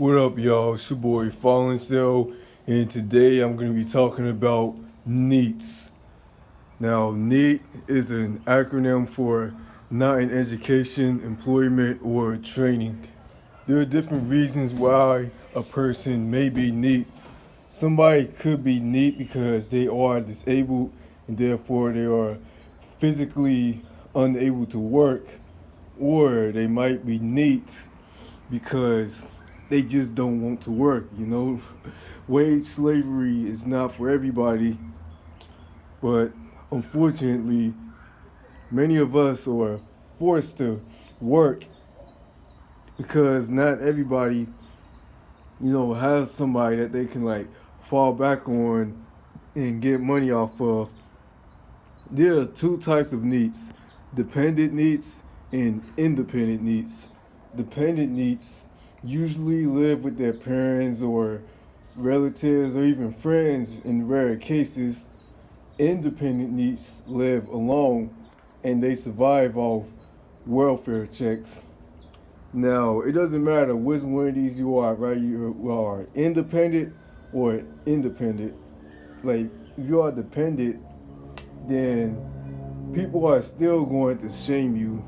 What up, y'all? It's your boy Fallen Cell, and today I'm going to be talking about NEETs. Now, NEET is an acronym for not in education, employment, or training. There are different reasons why a person may be NEET. Somebody could be NEET because they are disabled and therefore they are physically unable to work, or they might be NEET because they just don't want to work. Wage slavery is not for everybody, but unfortunately, many of us are forced to work because not everybody, has somebody that they can like fall back on and get money off of. There are two types of NEETs: dependent NEETs and independent NEETs. Dependent NEETs usually live with their parents or relatives or even friends in rare cases. Independent NEETs live alone and they survive off welfare checks. Now, it doesn't matter which one of these you are, right? You are independent or independent. Like, if you are dependent, then people are still going to shame you.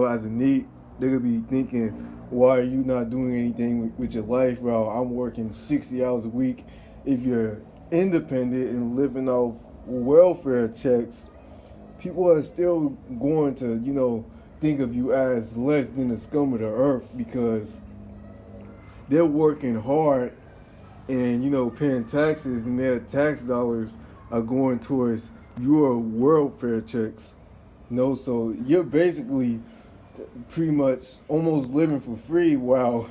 As a NEET, they're going to be thinking, why are you not doing anything with your life? Well, I'm working 60 hours a week. If you're independent and living off welfare checks, people are still going to, think of you as less than the scum of the earth because they're working hard and, paying taxes, and their tax dollars are going towards your welfare checks. So you're basically pretty much almost living for free while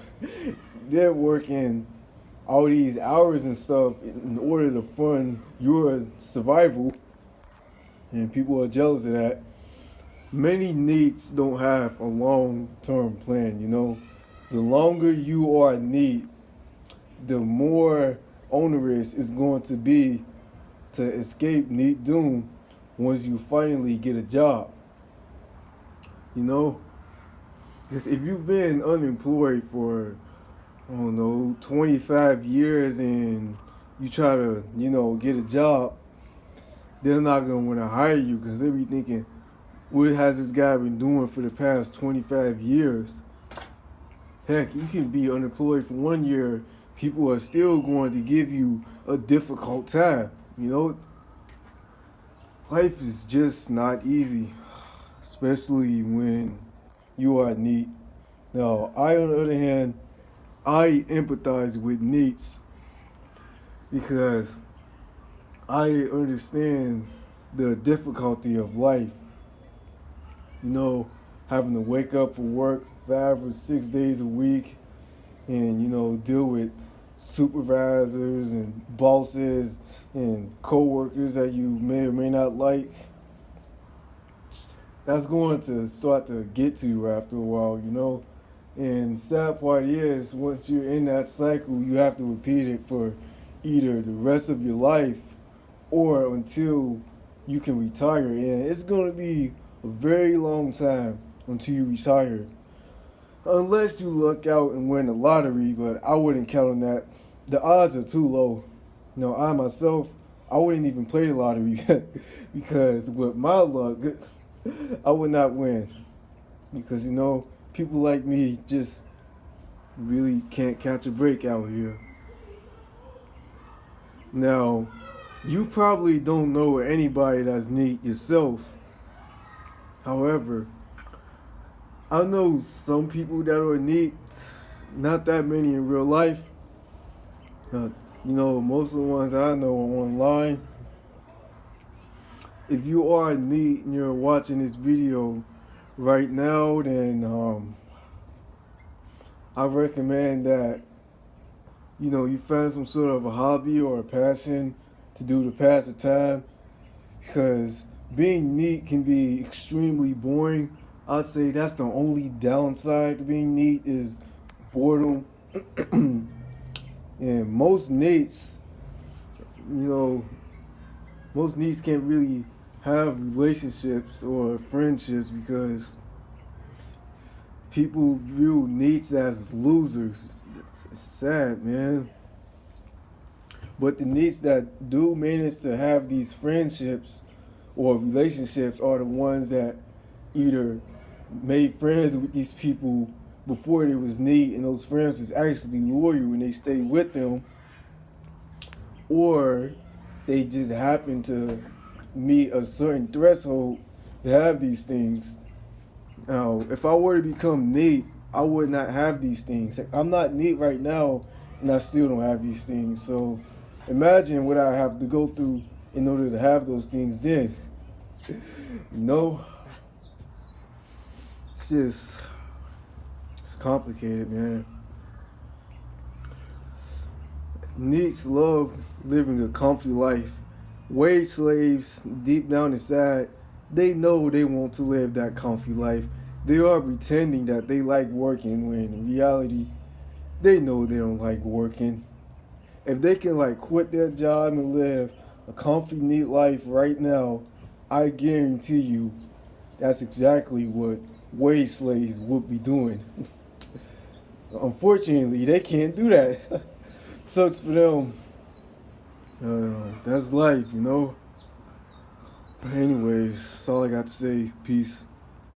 they're working all these hours and stuff in order to fund your survival, and people are jealous of that. Many NEETs don't have a long-term plan. The longer you are a NEET, the more onerous it's going to be to escape NEET doom once you finally get a job. Because if you've been unemployed for, I don't know, 25 years and you try to, get a job, they're not going to want to hire you because they be thinking, what has this guy been doing for the past 25 years? Heck, you can be unemployed for 1 year. People are still going to give you a difficult time. Life is just not easy, especially when you are NEET. Now, on the other hand, I empathize with NEETs because I understand the difficulty of life. Having to wake up for work 5 or 6 days a week and, deal with supervisors and bosses and co-workers that you may or may not like. That's going to start to get to you after a while. And sad part is, once you're in that cycle, you have to repeat it for either the rest of your life or until you can retire. And it's going to be a very long time until you retire. Unless you luck out and win the lottery, but I wouldn't count on that. The odds are too low. I myself, I wouldn't even play the lottery because with my luck, I would not win. Because, people like me just really can't catch a break out here. Now, you probably don't know anybody that's NEET yourself. However, I know some people that are NEET, not that many in real life. Most of the ones that I know are online. If you are NEET and you're watching this video right now, then I recommend that, you find some sort of a hobby or a passion to do to pass the time, because being NEET can be extremely boring. I'd say that's the only downside to being NEET is boredom. And most NEETs can't really have relationships or friendships because people view NEETs as losers. It's sad, man. But the NEETs that do manage to have these friendships or relationships are the ones that either made friends with these people before there was NEET, and those friends was actually loyal and they stayed with them, or they just happened to meet a certain threshold to have these things. Now, if I were to become NEET, I would not have these things. I'm not NEET right now, and I still don't have these things. So imagine what I have to go through in order to have those things then. No, it's complicated, man. NEETs love living a comfy life. Wage slaves, deep down inside, they know they want to live that comfy life. They are pretending that they like working when in reality, they know they don't like working. If they can like quit their job and live a comfy, neat life right now, I guarantee you that's exactly what wage slaves would be doing. Unfortunately, they can't do that. Sucks for them. That's life, you know. Anyways, that's all I got to say. Peace.